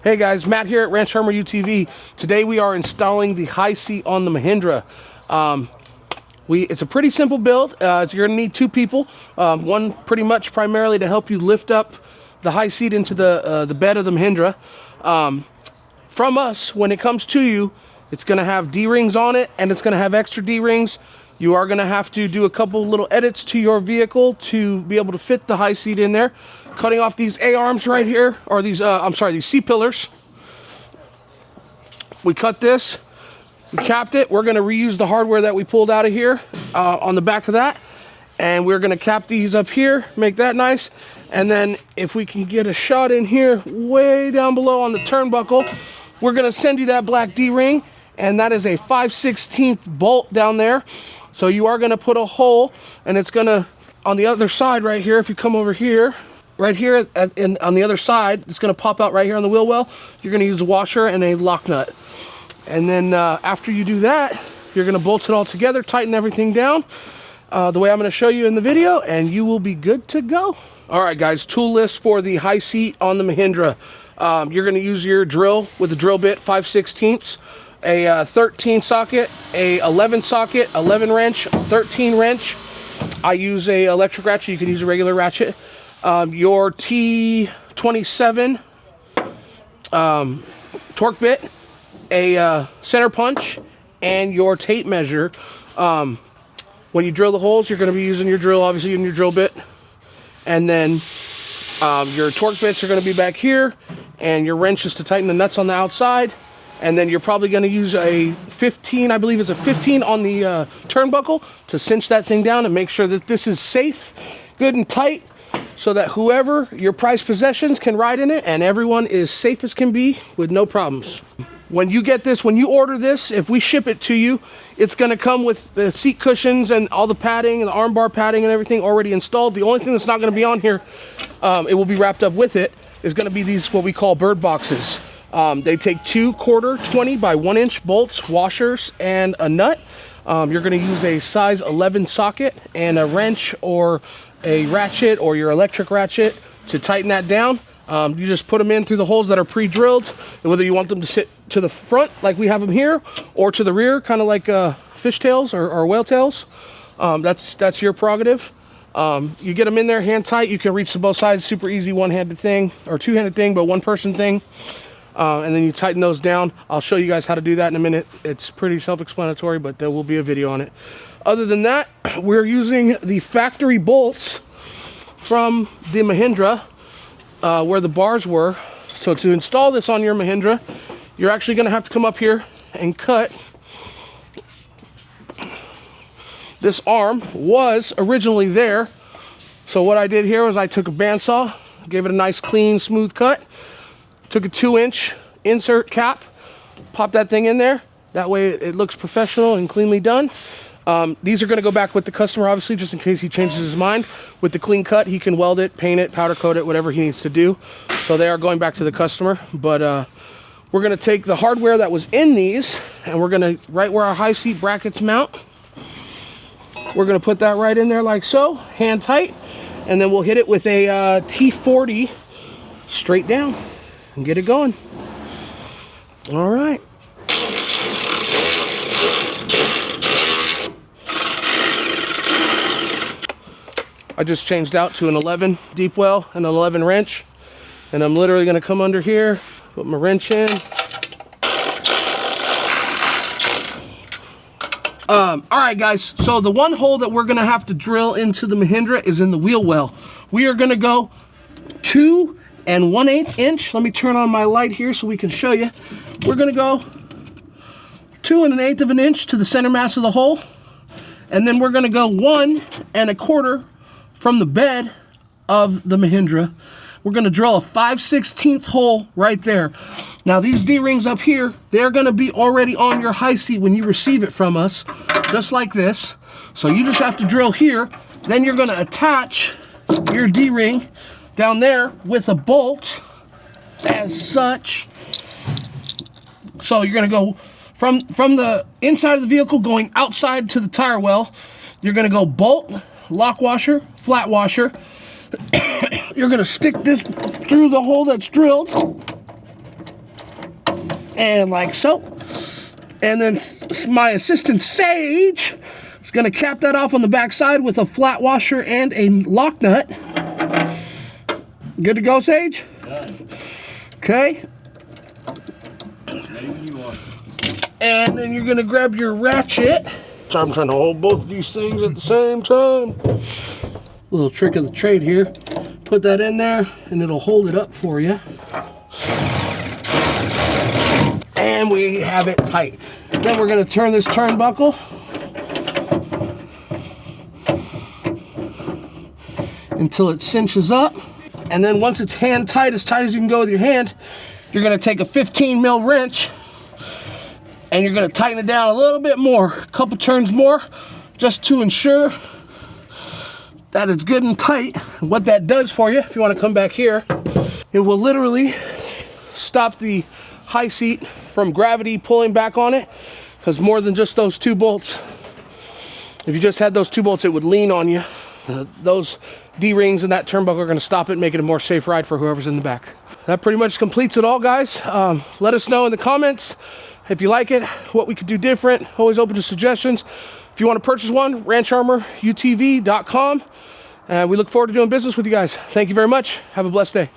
Hey guys, Matt here at Ranch Armor UTV. Today we are installing the high seat on the Mahindra. It's a pretty simple build. You're going to need two people. One pretty much primarily to help you lift up the high seat into the bed of the Mahindra. From us, when it comes to you, it's going to have D-rings on it, and it's going to have extra D-rings. You are going to have to do a couple little edits to your vehicle to be able to fit the high seat in there. Cutting off these A-arms right here, or these, these C-pillars. We cut this, we capped it. We're going to reuse the hardware that we pulled out of here on the back of that. And we're going to cap these up here, make that nice. And then if we can get a shot in here, way down below on the turnbuckle, we're going to send you that black D-ring. And that is a 5/16 bolt down there. So you are going to put a hole, and it's going to, on the other side right here, if you come over here, right here on the other side, it's going to pop out right here on the wheel well. You're going to use a washer and a lock nut. And then after you do that, you're going to bolt it all together, tighten everything down the way I'm going to show you in the video, and you will be good to go. All right, guys, tool list for the high seat on the Mahindra. You're going to use your drill with a drill bit, 5/16, a 13 socket, a 11 socket, 11 wrench, 13 wrench. I use a electric ratchet. You can use a regular ratchet. Your T27 torque bit, a center punch, and your tape measure. When you drill the holes, you're going to be using your drill, obviously, in your drill bit. And then your torque bits are going to be back here, and your wrench is to tighten the nuts on the outside. And then you're probably going to use a 15, I believe it's a 15 on the turnbuckle to cinch that thing down and make sure that this is safe, good and tight, so that whoever your prized possessions can ride in it and everyone is safe as can be with no problems. When you get this, when you order this, if we ship it to you, it's going to come with the seat cushions and all the padding and the armbar padding and everything already installed. The only thing that's not going to be on here, it will be wrapped up with it, is going to be these, what we call bird boxes. They take 2 20 by 1 inch bolts, washers, and a nut. You're going to use a size 11 socket and a wrench or a ratchet or your electric ratchet to tighten that down. You just put them in through the holes that are pre-drilled, whether you want them to sit to the front like we have them here, or to the rear, kind of like fishtails or whale tails. That's your prerogative. You get them in there hand tight. You can reach to both sides. Super easy one-handed thing, or two-handed thing, but one-person thing. And then you tighten those down. I'll show you guys how to do that in a minute. It's pretty self-explanatory, but there will be a video on it. Other than that, we're using the factory bolts from the Mahindra, where the bars were. So to install this on your Mahindra, you're actually going to have to come up here and cut. This arm was originally there. So what I did here was I took a bandsaw, gave it a nice, clean, smooth cut. Took a 2-inch insert cap, popped that thing in there. That way it looks professional and cleanly done. These are going to go back with the customer, obviously, just in case he changes his mind. With the clean cut, he can weld it, paint it, powder coat it, whatever he needs to do. So they are going back to the customer. But we're going to take the hardware that was in these, and we're going to, right where our high seat brackets mount, we're going to put that right in there like so, hand tight. And then we'll hit it with a T40 straight down and get it going. All right. I just changed out to an 11 deep well and an 11 wrench, and I'm literally going to come under here, put my wrench in. All right, guys. So the one hole that we're going to have to drill into the Mahindra is in the wheel well. We are going to go 2 1/8 inch. Let me turn on my light here so we can show you. We're going to go 2 1/8 inch to the center mass of the hole, and then we're going to go 1 1/4 from the bed of the Mahindra. We're going to drill a 5/16 hole right there. Now these D-rings up here, they're going to be already on your high seat when you receive it from us, just like this. So you just have to drill here. Then you're going to attach your D-ring down there with a bolt as such. So you're going to go from the inside of the vehicle going outside to the tire well. You're going to go bolt, lock washer, flat washer. You're going to stick this through the hole that's drilled. And like so. And then my assistant Sage is going to cap that off on the back side with a flat washer and a lock nut. Good to go, Sage? Okay. And then you're going to grab your ratchet. So I'm trying to hold both of these things at the same time. Little trick of the trade here. Put that in there and it'll hold it up for you. And we have it tight. Then we're going to turn this turnbuckle. Until it cinches up. And then once it's hand tight as you can go with your hand, you're going to take a 15 mil wrench and you're going to tighten it down a little bit more, a couple turns more, just to ensure that it's good and tight. What that does for you, if you want to come back here, it will literally stop the high seat from gravity pulling back on it, because more than just those 2 bolts, if you just had those 2 bolts, it would lean on you. Those D-rings and that turnbuckle are going to stop it, make it a more safe ride for whoever's in the back. That pretty much completes it all, guys. Let us know in the comments if you like it, what we could do different. Always open to suggestions. If you want to purchase one, rancharmorutv.com. And we look forward to doing business with you guys. Thank you very much. Have a blessed day.